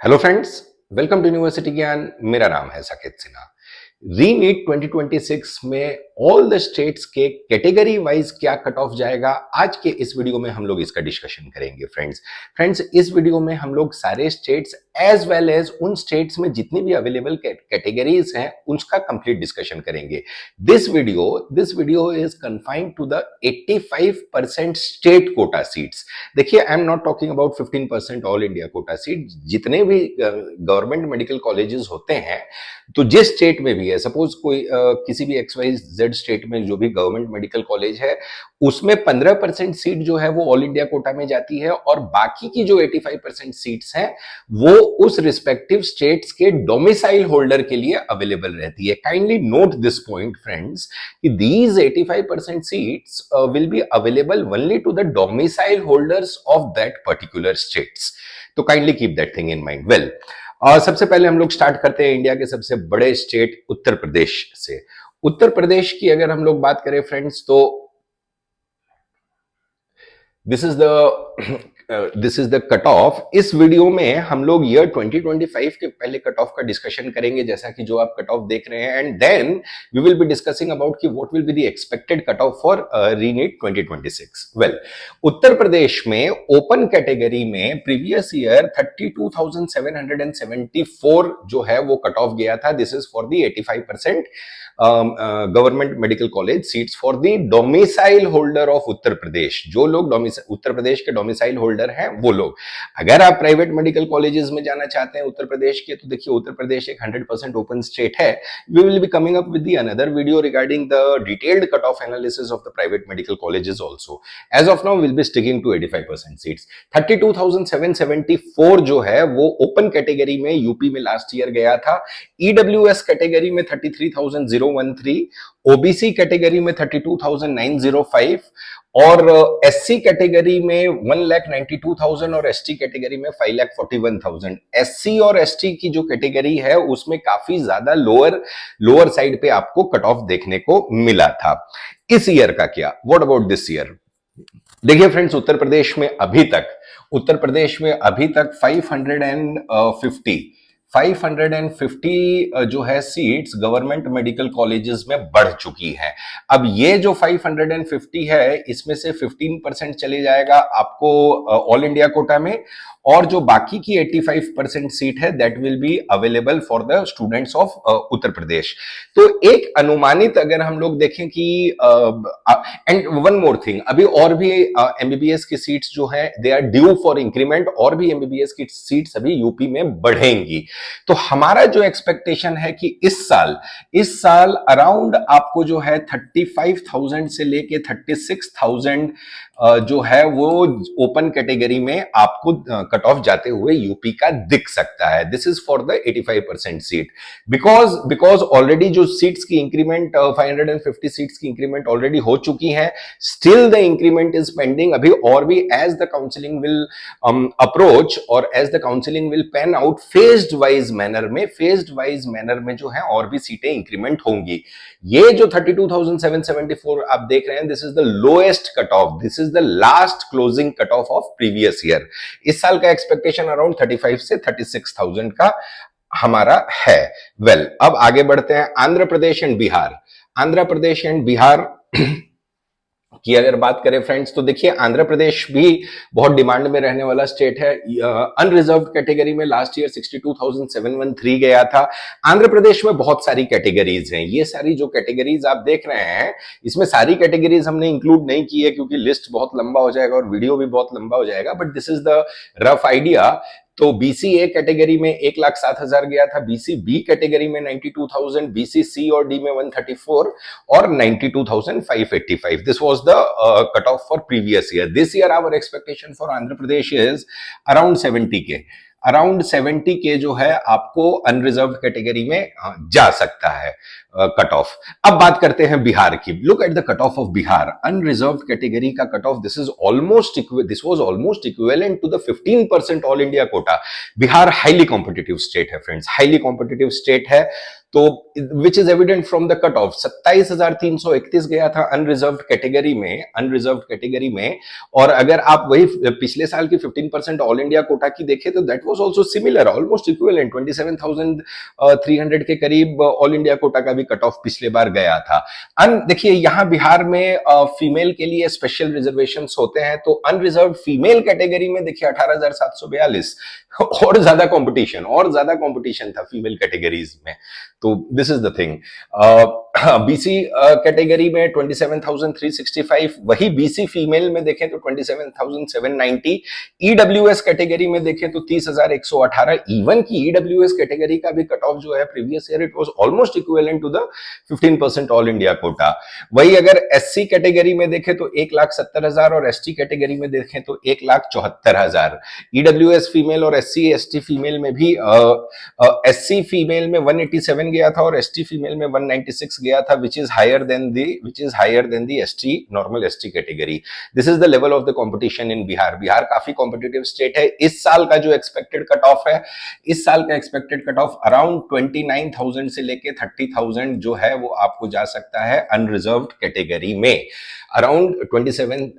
Hello friends, welcome to university Gyan. मेरा नाम है साकेत सिन्हा। रीनीट 2026 में ऑल द स्टेट्स के कैटेगरी वाइज क्या कट ऑफ जाएगा, आज के इस वीडियो में हम लोग इसका डिस्कशन करेंगे। फ्रेंड्स इस वीडियो में हम लोग सारे स्टेट्स एज वेल एज उन स्टेट्स में जितनी भी अवेलेबल कैटेगरीज हैं उसका कंप्लीट डिस्कशन करेंगे। This video is confined to the 85% state quota seats. देखिए, I am not talking about 15% all India quota seat. जितने भी गवर्नमेंट मेडिकल कॉलेजेस होते हैं, तो जिस स्टेट में भी है, सपोज कोई किसी भी XYZ स्टेट में जो भी गवर्नमेंट मेडिकल कॉलेज है, उसमें 15% सीट जो है वो ऑल इंडिया कोटा में जाती है और बाकी की जो 85% सीट्स हैं वो उस रिस्पेक्टिव स्टेट्स के डोमिसाइल होल्डर के लिए अवेलेबल रहती है। Kindly note this point friends कि these 85% seats will be available only to the domicile holders of that particular states. तो kindly keep that thing in mind. Well, सबसे पहले हम लोग स्टार्ट करते हैं इंडिया के सबसे बड़े स्टेट उत्तर प्रदेश से। उत्तर प्रदेश की अगर हम लोग बात करें फ्रेंड्स, तो this is the cut of. इस वीडियो में हम लोग ईयर 2025 के पहले कट ऑफ का डिस्कशन करेंगे, जैसा कि जो आप कट ऑफ देख रहे हैं, and then we will be discussing about कि what will be the expected cut off for re NEET 2026। Well, Uttar Pradesh में ओपन कैटेगरी में प्रीवियस ईयर 32,774 जो है वो कट ऑफ गया था। This is for the 85% government medical college seats for the domicile holder of Uttar Pradesh. जो लोग उत्तर प्रदेश के डोमिसाइल होल्डर हैं वो लोग। अगर आप प्राइवेट मेडिकल कॉलेजेस में जाना चाहते हैं उत्तर प्रदेश के, तो देखिए उत्तर प्रदेश एक 100% ओपन स्टेट है। We will be coming up with the another video regarding the detailed cut off analysis of the private medical colleges also. As of now will be sticking to 85% seats. 32,774 जो है वो open category में UP में last year गया था। EWS category में 33,013, OBC category में 32,905 और एससी कैटेगरी में 1,92,000 और एसटी कैटेगरी में 5,41,000। एससी और एसटी की जो कैटेगरी है उसमें काफी ज्यादा लोअर साइड पे आपको कट ऑफ देखने को मिला था। इस ईयर का क्या, व्हाट अबाउट दिस ईयर? देखिए फ्रेंड्स, उत्तर प्रदेश में अभी तक 550 जो है सीट्स गवर्नमेंट मेडिकल कॉलेजेस में बढ़ चुकी है। अब ये जो 550 है, इसमें से 15% चले जाएगा आपको ऑल इंडिया कोटा में, और जो बाकी की 85% सीट है that will be available for the students of Uttar Pradesh. तो एक अनुमानित अगर हम लोग देखें कि एंड वन मोर थिंग, अभी और भी एमबीबीएस की सीट्स जो है they are due for increment, और भी एमबीबीएस की सीट्स अभी यूपी में बढ़ेंगी। तो हमारा जो एक्सपेक्टेशन है कि इस साल अराउंड आपको जो है 35,000 से लेके 36,000 जो है वो ओपन कैटेगरी में आपको कट ऑफ जाते हुए यूपी का दिख सकता है। This is for the 85% seat, because already जो सीट्स की इंक्रीमेंट 550 सीट्स की इंक्रीमेंट ऑलरेडी हो चुकी है। Still the increment is pending अभी, और भी as the counselling will approach और as the counselling will pan out phased wise manner में जो है और भी सीटें इंक्रीमेंट होंगी। ये जो 32,774 आप देख रहे हैं, this is the lowest cut off, this is the last closing cut off previous year. इस साल का एक्सपेक्टेशन अराउंड 35 से 36,000 का हमारा है। वेल, अब आगे बढ़ते हैं आंध्र प्रदेश एंड बिहार की अगर बात करें फ्रेंड्स, तो देखिए आंध्र प्रदेश भी बहुत डिमांड में रहने वाला स्टेट है। अनरिजर्व्ड कैटेगरी में लास्ट ईयर 62,713 गया था। आंध्र प्रदेश में बहुत सारी कैटेगरीज हैं। ये सारी जो कैटेगरीज आप देख रहे हैं, इसमें सारी कैटेगरीज हमने इंक्लूड नहीं की है क्योंकि लिस्ट बहुत लंबा हो जाएगा और वीडियो भी बहुत लंबा हो जाएगा, but this is the rough idea. तो बीसी ए कैटेगरी में 1,07,000 गया था, बीसी बी कैटेगरी में 92,000, बीसी सी और डी में 134 और 92,585। This was the cut off for previous year. This year our expectation for Andhra Pradesh is around 70 के जो है आपको अनरिजर्व्ड कैटेगरी में जा सकता है कट ऑफ। अब बात करते हैं बिहार की। Look at the cut off Bihar. Unreserved category का cut off this was almost equivalent to the 15% all India quota. Bihar highly competitive state है फ्रेंड्स, हाईली कॉम्पिटिटिव स्टेट है। तो which is evident from the cut off 27,331 गया था unreserved category में। और अगर आप वही पिछले साल की 15% ऑल इंडिया कोटा की देखें तो that was also similar, almost equivalent, 27,300 के करीब ऑल इंडिया कोटा का भी कट ऑफ पिछले बार गया था। देखिए यहाँ बिहार में फीमेल के लिए स्पेशल रिजर्वेशंस होते हैं, तो अनरिजर्व्ड फीमेल कैटेगरी में देखिए 18,742, और ज्यादा कंपटीशन था फीमेल कैटेगरीज में। तो this is the thing. BC category में 27,365, वही बीसी फीमेल में देखें तो 27,790, ईडब्ल्यूएस कैटेगरी में देखें तो 30,118। इवन की ईडब्ल्यूएस कैटेगरी का भी कट ऑफ जो है previous year it was almost equivalent to the 15% all India quota. वही अगर एससी कैटेगरी में देखें तो 1,70,000 और एसटी कैटेगरी में देखें तो 1,74,000। ईडब्ल्यूएस फीमेल और एससी एसटी फीमेल में भी एससी फीमेल में 187 गया था और एसटी फीमेल में 196 गया था, which is higher than the ST normal ST category. This is the level of the competition in Bihar. Bihar काफी कॉम्पिटिटिव स्टेट है। इस साल का जो एक्सपेक्टेड कट ऑफ है, इस साल का एक्सपेक्टेड कट ऑफ अराउंड 29,000 से लेके 30,000 जो है वो आपको जा सकता है अनरिजर्व्ड कैटेगरी में, अराउंड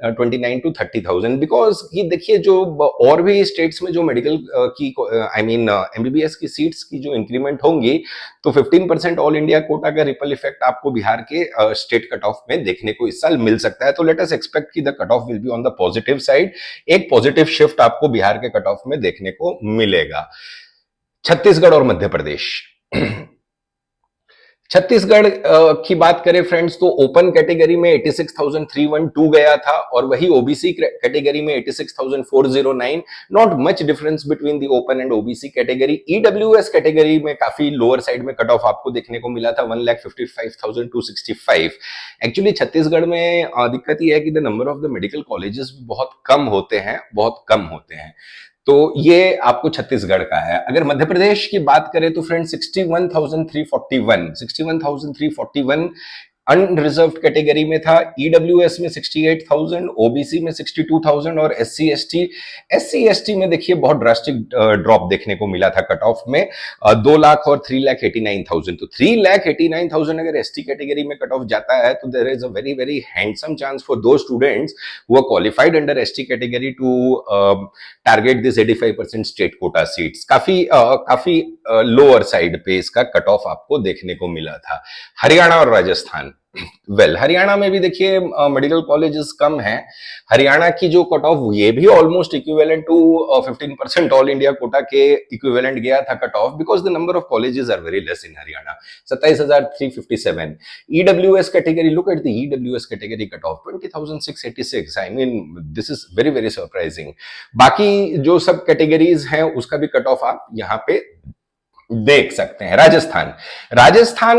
29 to 30,000। बिकॉज ये देखिए जो और भी स्टेट्स में जो मेडिकल की एमबीबीएस की सीट्स की जो इंक्रीमेंट होंगी, तो 15% ऑल इंडिया कोटा का रिपल इफेक्ट आपको बिहार के स्टेट कट ऑफ में देखने को इस साल मिल सकता है। तो लेट अस एक्सपेक्ट कि the cut of will be on the positive side, एक पॉजिटिव शिफ्ट आपको बिहार के कट ऑफ में देखने को मिलेगा। छत्तीसगढ़ और मध्य प्रदेश। छत्तीसगढ़ की बात करें फ्रेंड्स तो ओपन कैटेगरी में 86,312 गया था और वही ओबीसी कैटेगरी में 86,409। Not much difference between the open and OBC category. EWS category में काफी लोअर साइड में कट ऑफ आपको देखने को मिला था 1,55,265। एक्चुअली छत्तीसगढ़ में दिक्कत यह है कि the number of the medical colleges बहुत कम होते हैं। तो ये आपको छत्तीसगढ़ का है। अगर मध्य प्रदेश की बात करें तो फ्रेंड 61,341 अनरिजर्व्ड कैटेगरी में था, ईडब्ल्यूएस में 68,000, ओबीसी में 62,000 और एससी एसटी में देखिए बहुत ड्रास्टिक ड्रॉप देखने को मिला था कट ऑफ में, 2 लाख और 3,89,000। तो 3,89,000 अगर एसटी कैटेगरी में कट ऑफ जाता है तो there is a very very handsome chance for दो students who are qualified under ST category to target this 85% state quota seats. काफी लोअर साइड पे इसका कट ऑफ आपको देखने को मिला था। हरियाणा और राजस्थान, हरियाणा में भी देखिए मेडिकल कॉलेजेस कम हैं। हरियाणा की जो कट ऑफ ये भी almost equivalent to 15% all India quota के इक्विवेलेंट गया था cut off, because the number of colleges are very less in Haryana, 27,357। EWS category, look at the EWS category cut off 20,686। I mean this is very very surprising. बाकी जो सब categories हैं उसका भी cut off आप यहाँ पे देख सकते हैं। राजस्थान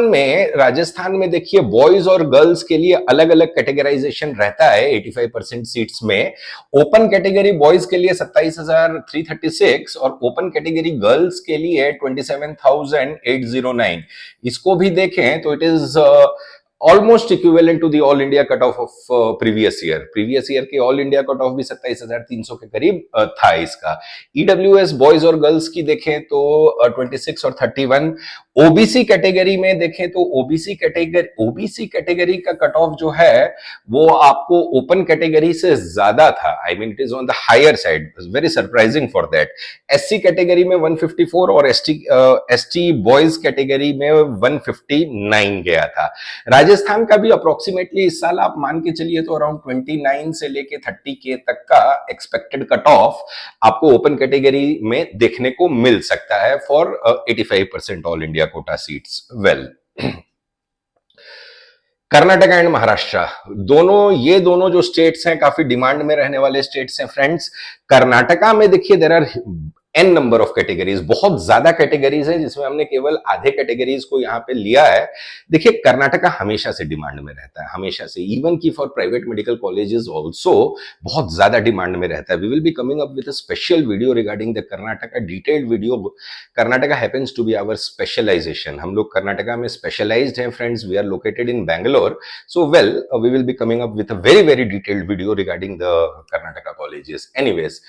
में देखिए बॉयज और गर्ल्स के लिए अलग अलग कैटेगराइजेशन रहता है 85% सीट्स में। ओपन कैटेगरी बॉयज के लिए 27,336 और ओपन कैटेगरी गर्ल्स के लिए 27,809। इसको भी देखें तो it is almost equivalent to the all India cut off previous year के ऑल इंडिया कट ऑफ भी 27,300 के करीब था इसका। ईडब्ल्यूएस बॉयज और गर्ल्स की देखें तो 26 और 31। ओबीसी कैटेगरी में देखें तो ओबीसी कैटेगरी का कट ऑफ जो है वो आपको ओपन कैटेगरी से ज्यादा था। I mean it is on the higher side, very surprising for that. SC category में 154 और एसटी बॉयज कैटेगरी में 159 गया था। राजस्थान का भी अप्रोक्सीमेटली इस साल आप मान के चलिए तो अराउंड 29 से लेके 30K तक का एक्सपेक्टेड कट ऑफ आपको ओपन कैटेगरी में देखने को मिल सकता है for 85% all India Kota seats. Karnataka and Maharashtra, ये दोनों जो स्टेट्स हैं काफी डिमांड में रहने वाले स्टेट्स हैं फ्रेंड्स। कर्नाटका में देखिए there are n number of categories, बहुत ज्यादा कैटेगरीज है जिसमें हमने केवल आधे कैटेगरीज को यहाँ पे लिया है। देखिए कर्नाटका हमेशा से डिमांड में रहता है, हमेशा से, इवन की for private medical colleges also बहुत ज्यादा डिमांड में रहता है। We will be coming up with a special video regarding the Karnataka, detailed video. Karnataka happens to be our specialisation, हम लोग कर्नाटका में स्पेशलाइज्ड हैं friends. We are located in Bangalore, so we will be coming up with a very very detailed video regarding the Karnataka colleges. Anyways,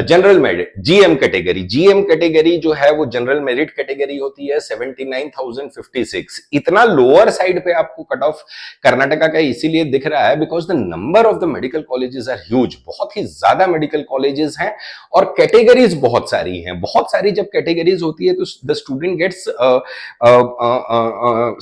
general medicine GM category, category, GM category जो है वो general merit category होती है 79,056। इतना lower side पे आपको cut off Karnataka का इसीलिए दिख रहा है because the number of the medical colleges are huge, बहुत ही ज्यादा मेडिकल कॉलेजेस हैं और कैटेगरीज बहुत सारी हैं। बहुत सारी जब कैटेगरीज होती है तो the student gets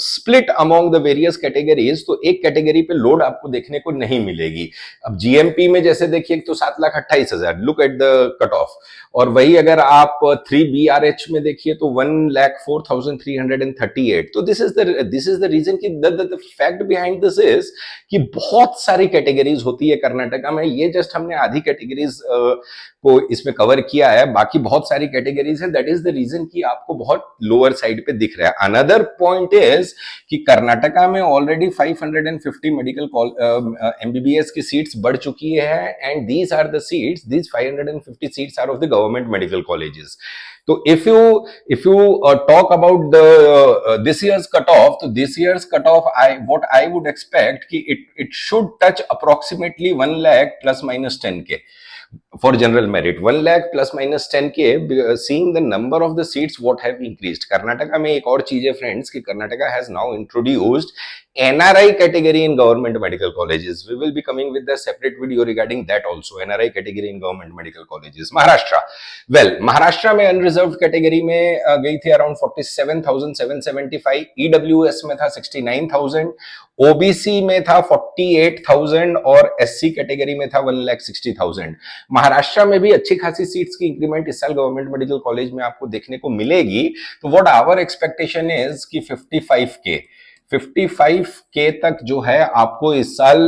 split among the various categories, तो एक कैटेगरी पे लोड आपको देखने को नहीं मिलेगी। अब जीएमपी में जैसे देखिए तो 7,28,000, look at the cut of, और वही अगर आप 3BRH में देखिए तो 1,04,338। तो दिस इज द रीजन की the fact behind this is कि बहुत सारी कैटेगरीज होती है कर्नाटका में। ये जस्ट हमने आधी कैटेगरीज को इसमें कवर किया है, बाकी बहुत सारी कैटेगरीज है। दैट इज द रीजन कि आपको बहुत लोअर साइड पे दिख रहा है। अनदर पॉइंट इज कि कर्नाटका में ऑलरेडी 550 मेडिकल एमबीबीएस की सीट्स बढ़ चुकी है and these are the seats, these 550 seats are of the government medical colleges. तो if you talk about the this year's cutoff, तो this year's cutoff what I would expect कि it should touch approximately 1 lakh plus minus 10K for general merit, 1 lakh plus minus 10K, seeing the number of the seats what have increased. Karnataka में एक और चीज है friends कि Karnataka has now introduced NRI category in government medical colleges. We will be coming with a separate video regarding that also. NRI category in government medical colleges. Maharashtra, well, Maharashtra में unreserved category में गई थी around 47,775, EWS में था 69,000, OBC में था 48,000 और SC category में था 1,60,000। महाराष्ट्र में भी अच्छी खासी सीट्स की इंक्रीमेंट इस साल गवर्नमेंट मेडिकल कॉलेज में आपको देखने को मिलेगी। तो व्हाट आवर एक्सपेक्टेशन इज कि 55K तक जो है आपको इस साल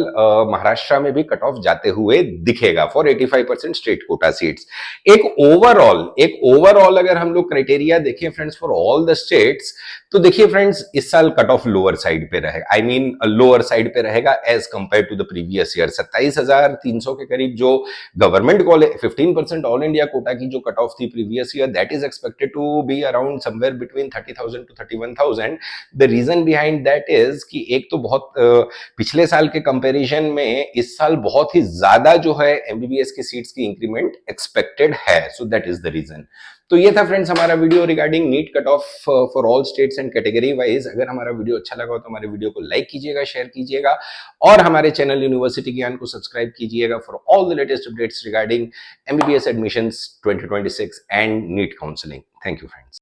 महाराष्ट्र में भी कट ऑफ जाते हुए दिखेगा फॉर 85% स्टेट कोटा सीट्स। एक ओवरऑल अगर हम लोग क्राइटेरिया देखें friends for all the states, तो देखिए फ्रेंड्स इस साल कट ऑफ लोअर साइड पे रहेगा, आई मीन लोअर साइड पे रहेगा as compare to the previous year. 27,300 के करीब जो government college 15% all India quota की जो कट ऑफ थी previous year, that is expected to be around somewhere between 30,000 to 31,000। The reason behind that is कि एक तो बहुत पिछले साल के कंपैरिजन में इस साल बहुत ही ज्यादा जो है एमबीबीएस की सीट्स की इंक्रीमेंट एक्सपेक्टेड है, so that is the reason. तो ये था फ्रेंड्स हमारा video regarding NEET cut off for all states and category wise. अगर हमारा वीडियो अच्छा लगा हो तो हमारे वीडियो को लाइक कीजिएगा, शेयर कीजिएगा और हमारे चैनल यूनिवर्सिटी ज्ञान को सब्सक्राइब कीजिएगा for all the latest updates regarding MBBS admissions 2026 and NEET counselling. Thank you friends.